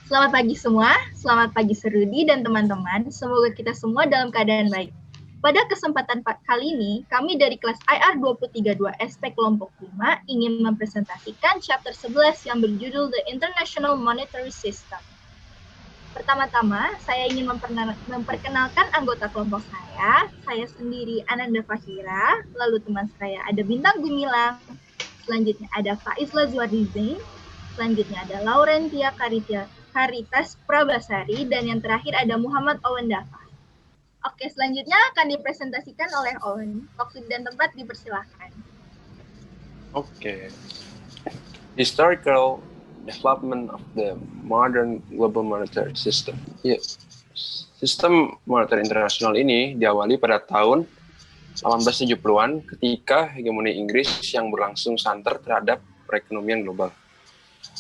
Selamat pagi semua, selamat pagi Serudi dan teman-teman. Semoga kita semua dalam keadaan baik. Pada kesempatan kali ini, kami dari kelas IR 232 SP kelompok 5 ingin mempresentasikan chapter 11 yang berjudul The International Monetary System. Pertama-tama, saya ingin memperkenalkan anggota kelompok saya. Saya sendiri Ananda Fahira, lalu teman saya ada Bintang Gumilang, selanjutnya ada Faiz Lazwardi Zain, selanjutnya ada Laurentia Karitas Prabasari, dan yang terakhir ada Muhammad Owen Dafa. Oke, selanjutnya akan dipresentasikan oleh Owen. Waktu dan tempat dipersilahkan. Oke. Historical development of the modern global monetary system. Ya, sistem moneter internasional ini diawali pada tahun 1870-an ketika hegemoni Inggris yang berlangsung santer terhadap perekonomian global.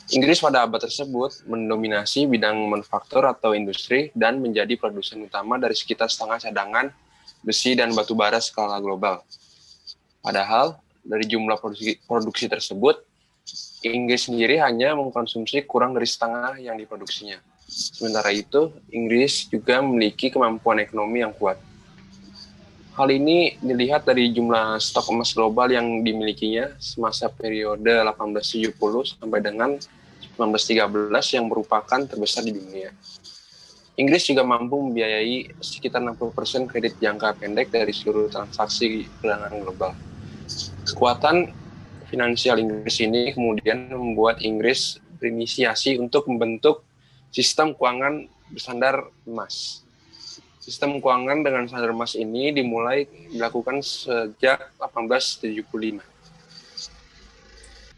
Inggris pada abad tersebut mendominasi bidang manufaktur atau industri dan menjadi produsen utama dari sekitar setengah cadangan besi dan batu bara skala global. Padahal, dari jumlah produksi tersebut, Inggris sendiri hanya mengkonsumsi kurang dari setengah yang diproduksinya. Sementara itu, Inggris juga memiliki kemampuan ekonomi yang kuat. Hal ini dilihat dari jumlah stok emas global yang dimilikinya semasa periode 1870 sampai dengan 1913 yang merupakan terbesar di dunia. Inggris juga mampu membiayai sekitar 60% kredit jangka pendek dari seluruh transaksi perdagangan global. Kekuatan finansial Inggris ini kemudian membuat Inggris berinisiasi untuk membentuk sistem keuangan bersandar emas. Sistem keuangan dengan standar emas ini dimulai dilakukan sejak 1875.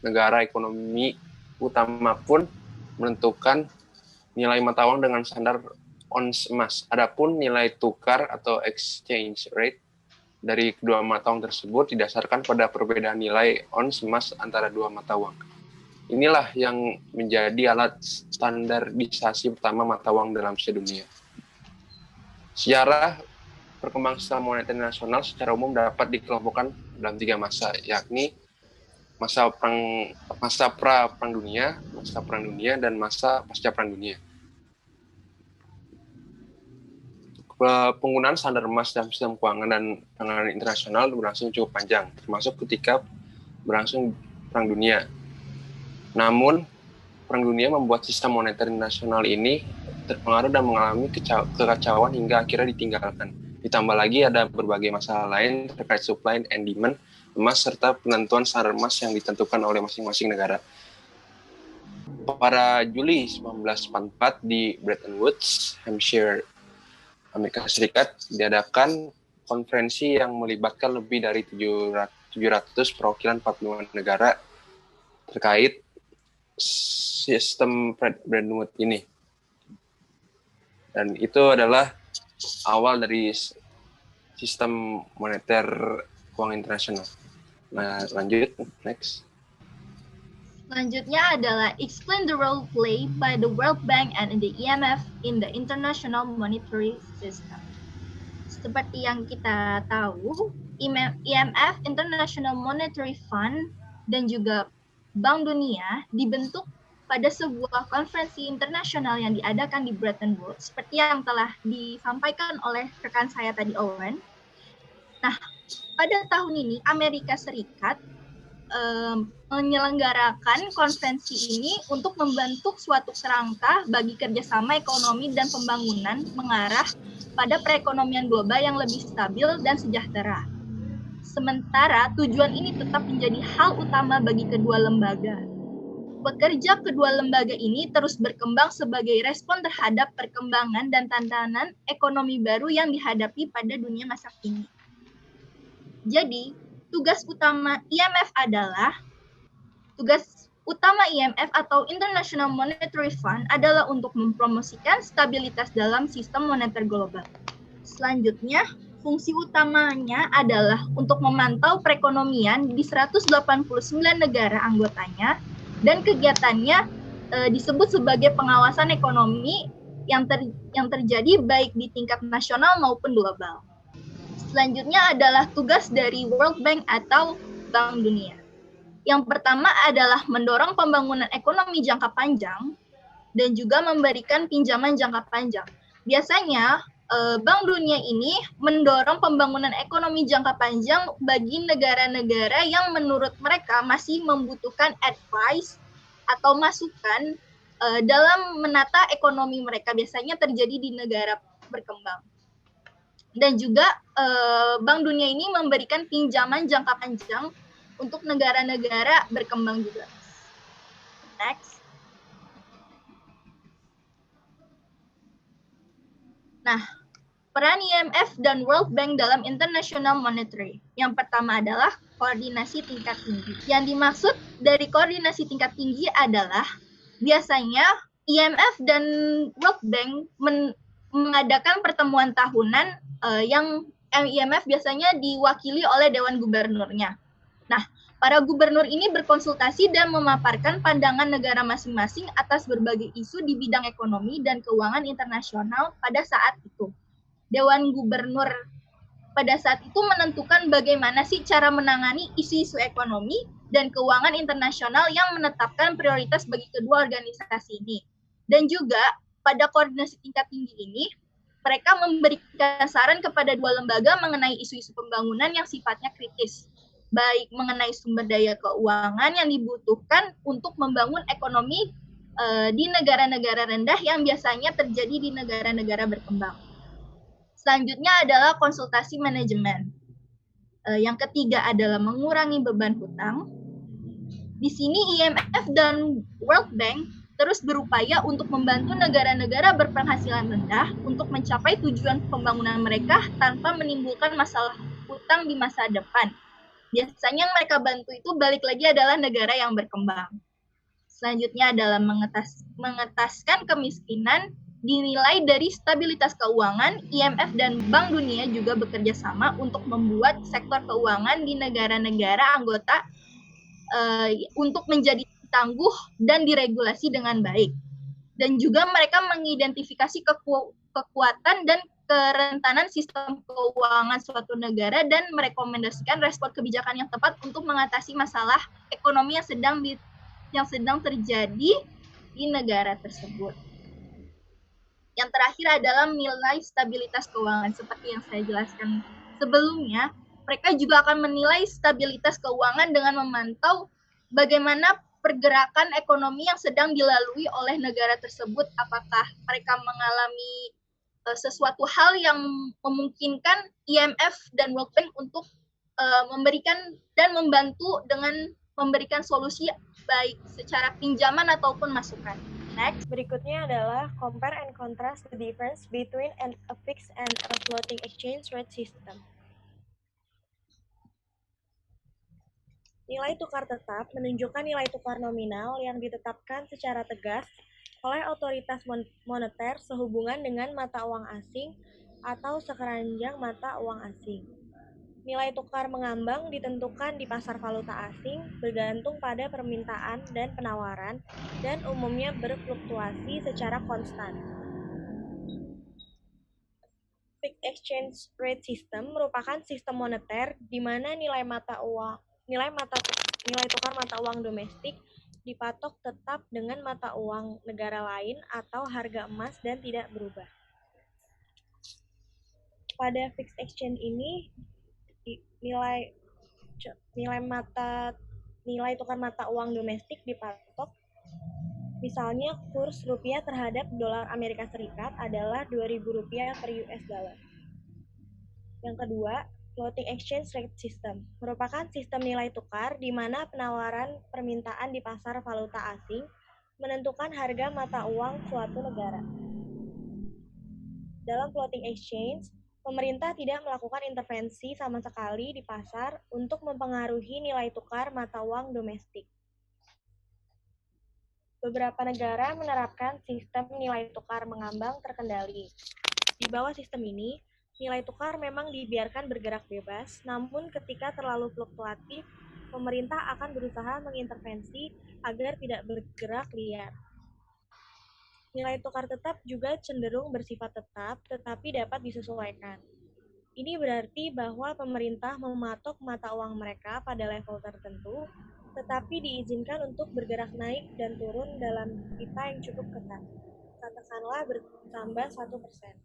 Negara ekonomi utama pun menentukan nilai mata uang dengan standar ons emas. Adapun nilai tukar atau exchange rate dari kedua mata uang tersebut didasarkan pada perbedaan nilai ons emas antara dua mata uang. Inilah yang menjadi alat standarisasi pertama mata uang dalam sedunia. Sejarah perkembangan sistem moneter nasional secara umum dapat dikelompokkan dalam 3 masa, yakni masa pra perang dunia, masa perang dunia, dan masa pasca perang dunia. Penggunaan standar emas dalam sistem keuangan dan penanganan internasional berlangsung cukup panjang, termasuk ketika berlangsung Perang Dunia. Namun, Perang Dunia membuat sistem moneter internasional ini terpengaruh dan mengalami kekacauan hingga akhirnya ditinggalkan. Ditambah lagi ada berbagai masalah lain terkait supply and demand emas serta penentuan standar emas yang ditentukan oleh masing-masing negara. Pada Juli 1944 di Bretton Woods, Hampshire, Amerika Serikat, diadakan konferensi yang melibatkan lebih dari 700 perwakilan 45 negara terkait sistem Bretton Woods ini. Dan itu adalah awal dari sistem moneter keuangan internasional. Nah, lanjut, next. Selanjutnya adalah explain the role played by the World Bank and the IMF in the International Monetary System. Seperti yang kita tahu, IMF, International Monetary Fund, dan juga Bank Dunia dibentuk pada sebuah konferensi internasional yang diadakan di Bretton Woods, seperti yang telah disampaikan oleh rekan saya tadi, Owen. Nah, pada tahun ini Amerika Serikat menyelenggarakan konferensi ini untuk membentuk suatu kerangka bagi kerjasama ekonomi dan pembangunan mengarah pada perekonomian global yang lebih stabil dan sejahtera. Sementara tujuan ini tetap menjadi hal utama bagi kedua lembaga. Pekerja kedua lembaga ini terus berkembang sebagai respon terhadap perkembangan dan tantangan ekonomi baru yang dihadapi pada dunia masa kini. Jadi, tugas utama IMF atau International Monetary Fund adalah untuk mempromosikan stabilitas dalam sistem moneter global. Selanjutnya, fungsi utamanya adalah untuk memantau perekonomian di 189 negara anggotanya dan kegiatannya disebut sebagai pengawasan ekonomi yang terjadi baik di tingkat nasional maupun global. Selanjutnya adalah tugas dari World Bank atau Bank Dunia. Yang pertama adalah mendorong pembangunan ekonomi jangka panjang dan juga memberikan pinjaman jangka panjang. Biasanya, Bank Dunia ini mendorong pembangunan ekonomi jangka panjang bagi negara-negara yang menurut mereka masih membutuhkan advice atau masukan dalam menata ekonomi mereka. Biasanya terjadi di negara berkembang. Dan juga Bank Dunia ini memberikan pinjaman jangka panjang untuk negara-negara berkembang juga. Next. Nah, peran IMF dan World Bank dalam International Monetary. Yang pertama adalah koordinasi tingkat tinggi. Yang dimaksud dari koordinasi tingkat tinggi adalah biasanya IMF dan World Bank mengadakan pertemuan tahunan yang IMF biasanya diwakili oleh Dewan Gubernurnya. Nah, para gubernur ini berkonsultasi dan memaparkan pandangan negara masing-masing atas berbagai isu di bidang ekonomi dan keuangan internasional pada saat itu. Dewan Gubernur pada saat itu menentukan bagaimana sih cara menangani isu-isu ekonomi dan keuangan internasional yang menetapkan prioritas bagi kedua organisasi ini. Dan juga pada koordinasi tingkat tinggi ini, mereka memberikan saran kepada dua lembaga mengenai isu-isu pembangunan yang sifatnya kritis, baik mengenai sumber daya keuangan yang dibutuhkan untuk membangun ekonomi di negara-negara rendah yang biasanya terjadi di negara-negara berkembang. Selanjutnya adalah konsultasi manajemen. Yang ketiga adalah mengurangi beban hutang. Di sini IMF dan World Bank terus berupaya untuk membantu negara-negara berpenghasilan rendah untuk mencapai tujuan pembangunan mereka tanpa menimbulkan masalah hutang di masa depan. Biasanya yang mereka bantu itu balik lagi adalah negara yang berkembang. Selanjutnya adalah mengetaskan kemiskinan. Dinilai dari stabilitas keuangan, IMF dan Bank Dunia juga bekerja sama untuk membuat sektor keuangan di negara-negara anggota untuk menjadi tangguh dan diregulasi dengan baik. Dan juga mereka mengidentifikasi kekuatan dan kerentanan sistem keuangan suatu negara dan merekomendasikan respon kebijakan yang tepat untuk mengatasi masalah ekonomi yang sedang terjadi di negara tersebut. Yang terakhir adalah nilai stabilitas keuangan. Seperti yang saya jelaskan sebelumnya, mereka juga akan menilai stabilitas keuangan dengan memantau bagaimana pergerakan ekonomi yang sedang dilalui oleh negara tersebut. Apakah mereka mengalami sesuatu hal yang memungkinkan IMF dan World Bank untuk memberikan dan membantu dengan memberikan solusi baik secara pinjaman ataupun masukan. Next. Berikutnya adalah compare and contrast the difference between a fixed and a floating exchange rate system. Nilai tukar tetap menunjukkan nilai tukar nominal yang ditetapkan secara tegas oleh otoritas moneter sehubungan dengan mata uang asing atau sekeranjang mata uang asing. Nilai tukar mengambang ditentukan di pasar valuta asing bergantung pada permintaan dan penawaran dan umumnya berfluktuasi secara konstan. Fixed exchange rate system merupakan sistem moneter di mana nilai tukar mata uang domestik dipatok tetap dengan mata uang negara lain atau harga emas dan tidak berubah. Pada fixed exchange ini nilai tukar mata uang domestik dipatok. Misalnya kurs rupiah terhadap dolar Amerika Serikat adalah Rp2.000 per US dollar. Yang kedua, floating exchange rate system merupakan sistem nilai tukar di mana penawaran permintaan di pasar valuta asing menentukan harga mata uang suatu negara. Dalam floating exchange, pemerintah tidak melakukan intervensi sama sekali di pasar untuk mempengaruhi nilai tukar mata uang domestik. Beberapa negara menerapkan sistem nilai tukar mengambang terkendali. Di bawah sistem ini, nilai tukar memang dibiarkan bergerak bebas, namun ketika terlalu fluktuatif, pemerintah akan berusaha mengintervensi agar tidak bergerak liar. Nilai tukar tetap juga cenderung bersifat tetap, tetapi dapat disesuaikan. Ini berarti bahwa pemerintah mematok mata uang mereka pada level tertentu, tetapi diizinkan untuk bergerak naik dan turun dalam pita yang cukup ketat. Katakanlah bertambah 1%.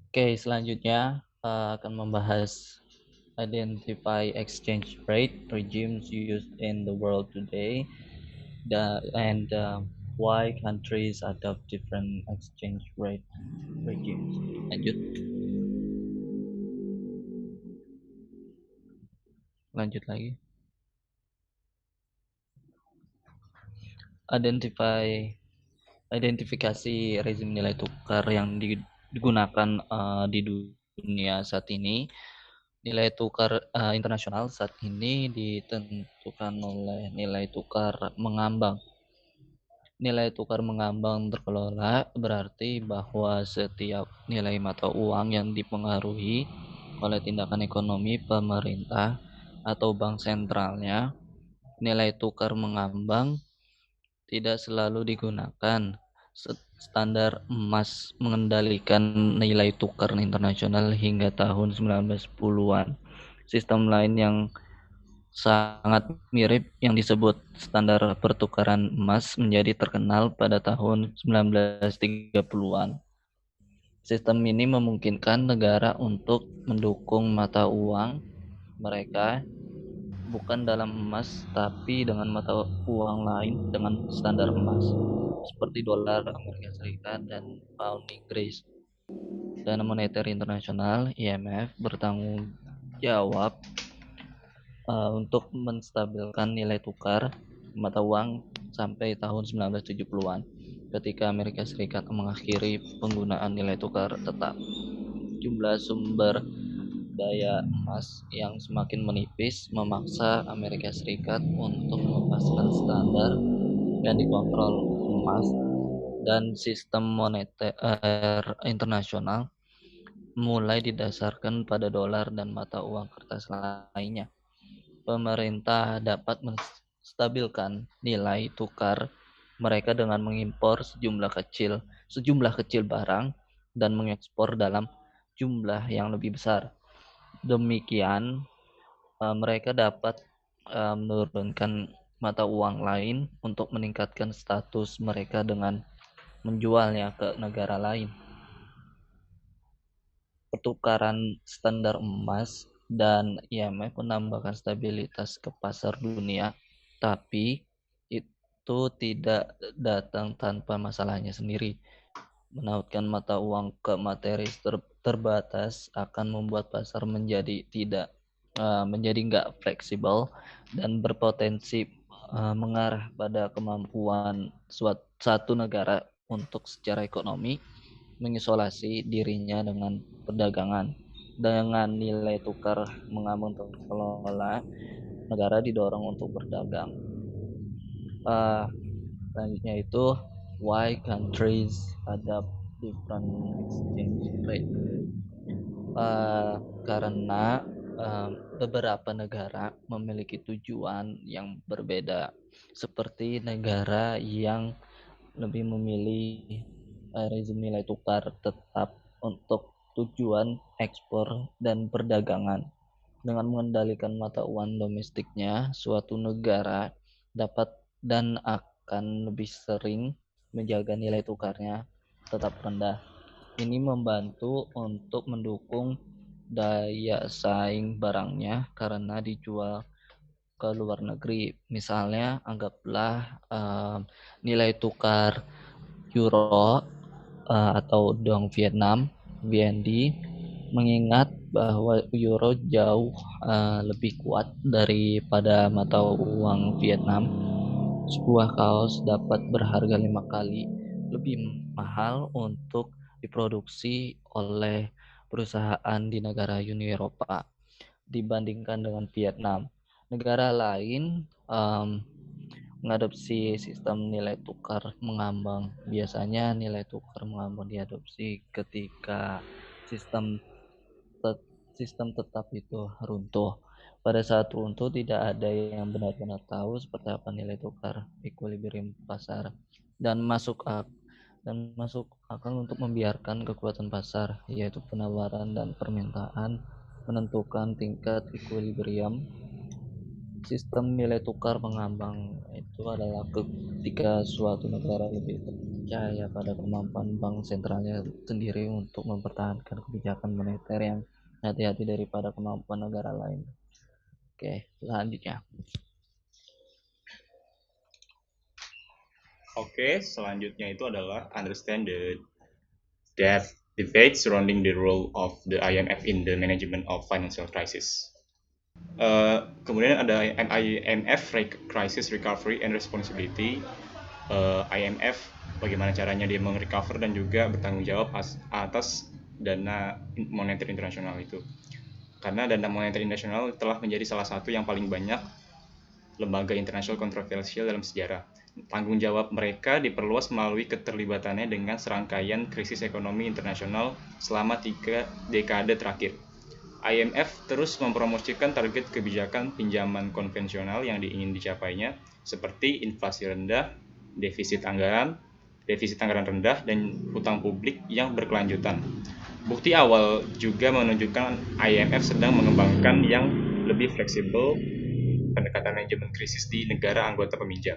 Oke, selanjutnya akan membahas identify exchange rate regimes used in the world today, and why countries adopt different exchange rate regimes. Lanjut lagi. Identifikasi rezim nilai tukar yang digunakan di dunia saat ini. Nilai tukar internasional saat ini ditentukan oleh nilai tukar mengambang. Nilai tukar mengambang terkelola berarti bahwa setiap nilai mata uang yang dipengaruhi oleh tindakan ekonomi pemerintah atau bank sentralnya, nilai tukar mengambang tidak selalu digunakan. Standar emas mengendalikan nilai tukar internasional hingga tahun 1910-an. Sistem lain yang sangat mirip yang disebut standar pertukaran emas menjadi terkenal pada tahun 1930-an. Sistem ini memungkinkan negara untuk mendukung mata uang mereka bukan dalam emas tapi dengan mata uang lain dengan standar emas seperti dolar Amerika Serikat dan pound Inggris. Dana Moneter Internasional (IMF) bertanggung jawab untuk menstabilkan nilai tukar mata uang sampai tahun 1970-an ketika Amerika Serikat mengakhiri penggunaan nilai tukar tetap. Jumlah sumber daya emas yang semakin menipis memaksa Amerika Serikat untuk melepaskan standar yang dikontrol emas dan sistem moneter internasional mulai didasarkan pada dolar dan mata uang kertas lainnya. Pemerintah dapat menstabilkan nilai tukar mereka dengan mengimpor sejumlah kecil barang dan mengekspor dalam jumlah yang lebih besar. Demikian, mereka dapat menurunkan mata uang lain untuk meningkatkan status mereka dengan menjualnya ke negara lain. Pertukaran standar emas dan IMF menambahkan stabilitas ke pasar dunia, tapi itu tidak datang tanpa masalahnya sendiri. Menautkan mata uang ke materi terbatas akan membuat pasar menjadi nggak fleksibel dan berpotensi mengarah pada kemampuan satu negara untuk secara ekonomi mengisolasi dirinya dengan perdagangan. Dengan nilai tukar mengambang terkelola, negara didorong untuk berdagang. Selanjutnya itu why countries adopt different exchange rate. Karena beberapa negara memiliki tujuan yang berbeda, seperti negara yang lebih memilih rezim nilai tukar tetap untuk tujuan ekspor dan perdagangan. Dengan mengendalikan mata uang domestiknya, suatu negara dapat dan akan lebih sering menjaga nilai tukarnya tetap rendah. Ini membantu untuk mendukung daya saing barangnya karena dijual ke luar negeri. Misalnya, anggaplah nilai tukar euro atau dong Vietnam (VND), mengingat bahwa euro jauh lebih kuat daripada mata uang Vietnam. Sebuah kaos dapat berharga 5 kali lebih mahal untuk diproduksi oleh perusahaan di negara Uni Eropa dibandingkan dengan Vietnam. Negara lain mengadopsi sistem nilai tukar mengambang. Biasanya nilai tukar mengambang diadopsi ketika sistem tetap itu runtuh. Pada saat runtuh, tidak ada yang benar-benar tahu seperti apa nilai tukar equilibrium pasar dan masuk dan masuk akal untuk membiarkan kekuatan pasar, yaitu penawaran dan permintaan, menentukan tingkat equilibrium. Sistem nilai tukar mengambang itu adalah ketika suatu negara lebih percaya pada kemampuan bank sentralnya sendiri untuk mempertahankan kebijakan moneter yang hati-hati daripada kemampuan negara lain. Oke, selanjutnya. Oke, selanjutnya itu adalah understand the debate surrounding the role of the IMF in the management of financial crisis. Kemudian ada IMF Crisis Recovery and Responsibility. IMF bagaimana caranya dia mengrecover dan juga bertanggung jawab atas dana moneter internasional itu. Karena dana moneter internasional telah menjadi salah satu yang paling banyak lembaga internasional kontroversial dalam sejarah. Tanggung jawab mereka diperluas melalui keterlibatannya dengan serangkaian krisis ekonomi internasional selama 3 dekade terakhir. IMF terus mempromosikan target kebijakan pinjaman konvensional yang ingin dicapainya, seperti inflasi rendah, defisit anggaran rendah, dan hutang publik yang berkelanjutan. Bukti awal juga menunjukkan IMF sedang mengembangkan yang lebih fleksibel pendekatan manajemen krisis di negara anggota peminjam.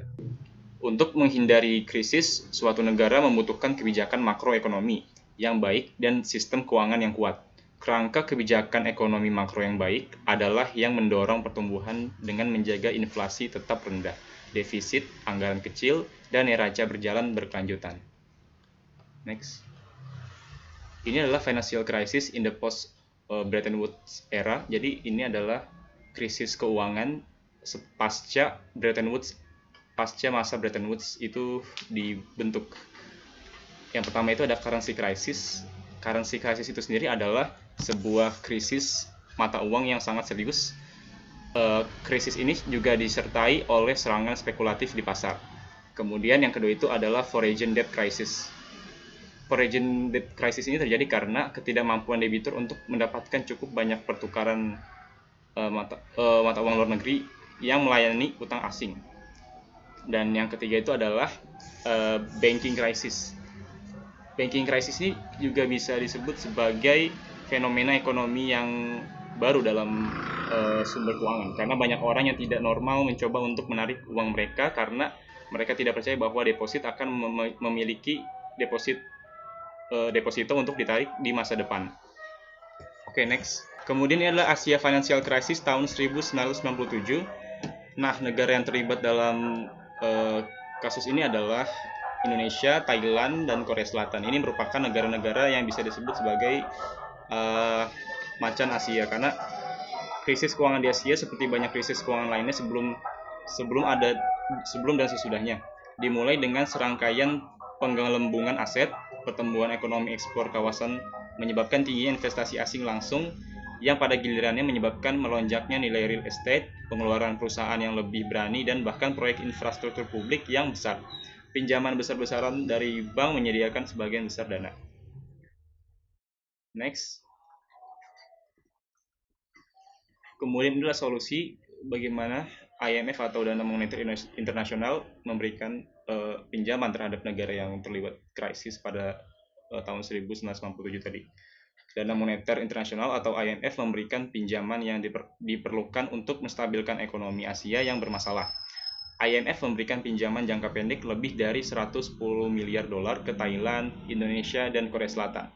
Untuk menghindari krisis, suatu negara membutuhkan kebijakan makroekonomi yang baik dan sistem keuangan yang kuat. Kerangka kebijakan ekonomi makro yang baik adalah yang mendorong pertumbuhan dengan menjaga inflasi tetap rendah, defisit anggaran kecil, dan neraca berjalan berkelanjutan. Next. Ini adalah financial crisis in the post Bretton Woods era. Jadi ini adalah krisis keuangan pasca masa Bretton Woods itu dibentuk. Yang pertama itu ada currency crisis. Currency crisis itu sendiri adalah sebuah krisis mata uang yang sangat serius. Krisis ini juga disertai oleh serangan spekulatif di pasar. Kemudian yang kedua itu adalah foreign debt crisis. Foreign debt crisis ini terjadi karena ketidakmampuan debitur untuk mendapatkan cukup banyak pertukaran mata uang luar negeri yang melayani utang asing. Dan yang ketiga itu adalah banking crisis. Banking crisis ini juga bisa disebut sebagai fenomena ekonomi yang baru dalam sumber keuangan, karena banyak orang yang tidak normal mencoba untuk menarik uang mereka karena mereka tidak percaya bahwa deposit akan memiliki deposito untuk ditarik di masa depan. Oke, next. Kemudian ini adalah Asia Financial Crisis tahun 1997. Nah, negara yang terlibat dalam kasus ini adalah Indonesia, Thailand, dan Korea Selatan. Ini merupakan negara-negara yang bisa disebut sebagai macan Asia, karena krisis keuangan di Asia seperti banyak krisis keuangan lainnya sebelum dan sesudahnya. Dimulai dengan serangkaian penggelembungan aset, pertumbuhan ekonomi ekspor kawasan menyebabkan tingginya investasi asing langsung yang pada gilirannya menyebabkan melonjaknya nilai real estate, pengeluaran perusahaan yang lebih berani, dan bahkan proyek infrastruktur publik yang besar. Pinjaman besar-besaran dari bank menyediakan sebagian besar dana. Next. Kemudian adalah solusi bagaimana IMF atau Dana Moneter Internasional memberikan pinjaman terhadap negara yang terlibat krisis pada tahun 1997 tadi. Dana Moneter Internasional atau IMF memberikan pinjaman yang diperlukan untuk menstabilkan ekonomi Asia yang bermasalah. IMF memberikan pinjaman jangka pendek lebih dari 110 miliar dolar ke Thailand, Indonesia, dan Korea Selatan.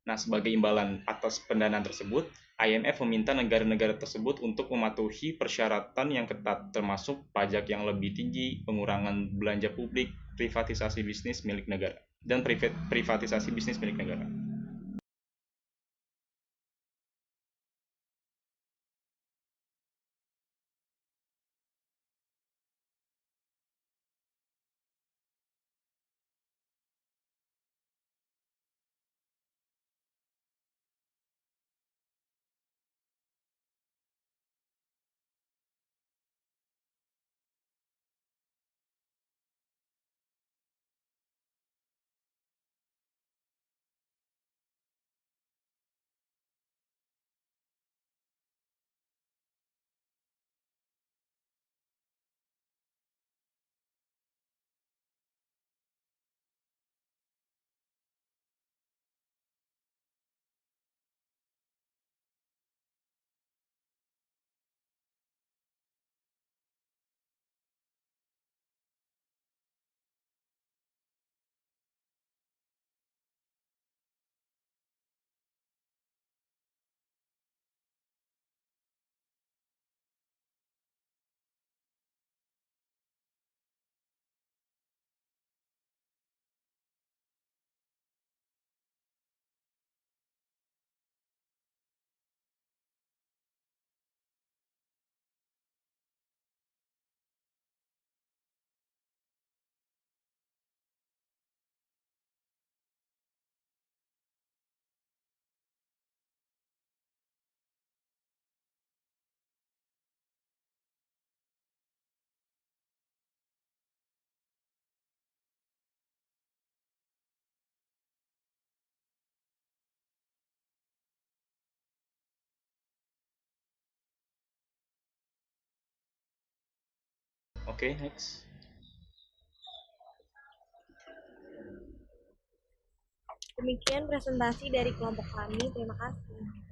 Nah, sebagai imbalan atas pendanaan tersebut, IMF meminta negara-negara tersebut untuk mematuhi persyaratan yang ketat, termasuk pajak yang lebih tinggi, pengurangan belanja publik, privatisasi bisnis milik negara. Oke, next. Demikian presentasi dari kelompok kami. Terima kasih.